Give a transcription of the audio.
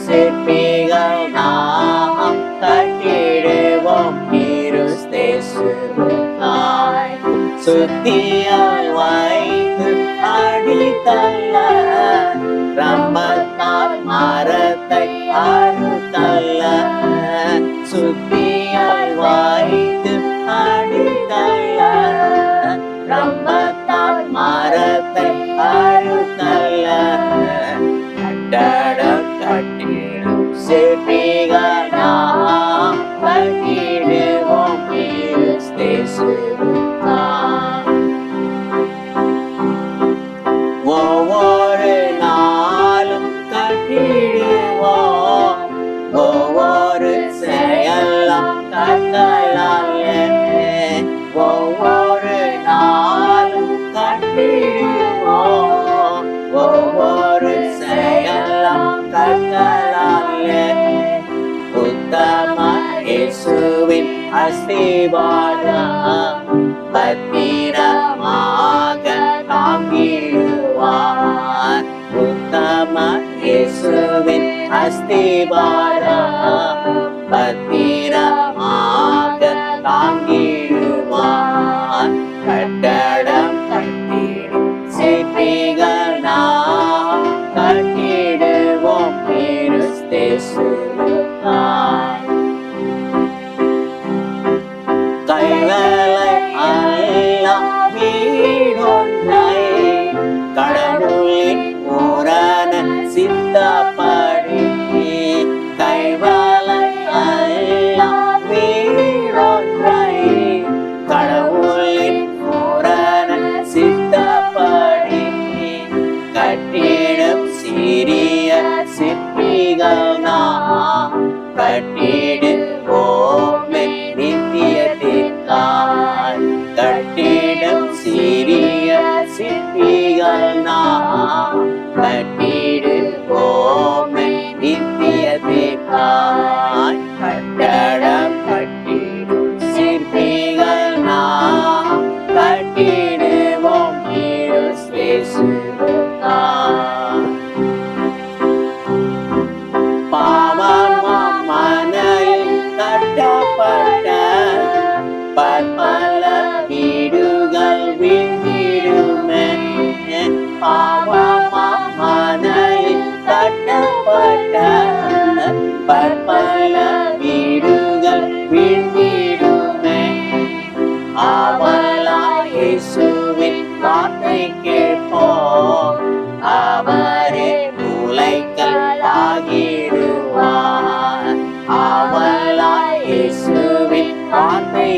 சிற்பிகள் நாம் கட்டிடுவோம் கிறிஸ்தேசுவுக்காய். சுத்தியாய் வைத்து அடித்தல்ல, ரம்பத்தால் மரத்தை அறுத்தல்ல. சுத்தியாய் வைத்து அடித்தல்ல, ரம்பத்தால் மரத்தை அறுத்தல்ல. கட்டடம் கட்டிடும் சிற்பிகள் நாம் கட்டிடுவோம் கிறிஸ்தேசுவுக்காய். ஒவ்வொரு நாளும் கட்டிடுவோம், ஒவ்வொரு செயலும் கட்டலாலே. ஒவ்வொரு நாளும் கட்டிடுவோம், ஒவ்வொரு செயலும் கட்டலாலே. உத்தம இயேசுவின் அஸ்திவாரம் பத்திரமாக தாங்கிடுவார். உத்தம இயேசுவின் அஸ்திவாரம் பத்திரமாக தாங்கிடுவார். கட்டடம் கட்டிடும் சிற்பிகள் நாம் கட்டிடுவோம் கிறிஸ்தேசுவுக்காய். கைவேலை அல்ல வீடொன்றை கடவுளின் பூரண சித்தப்படி. கைவேலை அல்ல வீடொன்றை கடவுளின் பூரண சித்தப்படி. கட்டிடும் சிறிய சிற்பிகள் நாம் கட்டிடுவோமே நித்தியத்திற்காய். கட்டிடும் சிறிய சிற்பிகள் நாம் கட்டிடுவோமே நித்தியத்திற்காய். கட்டடம் கட்டிடும் சிற்பிகள் நாம் கட்டிடுவோம் கிறிஸ்தேசுவுக்காய். பாவமாம் மனையில் கட்டப்பட்ட பற்பல வீடுகள் வீழ்ந்திடுமே. பாவமாம் மனையில் கட்டப்பட்ட பற்பல வீடுகள் வீழ்ந்திடுமே. ஆவலாய் இயேசுவின் வார்த்தை கேட்போம், அவரே மூலைக்கல் ஆகிடுவார். ஆவலாய் இயேசுவின் வார்த்தை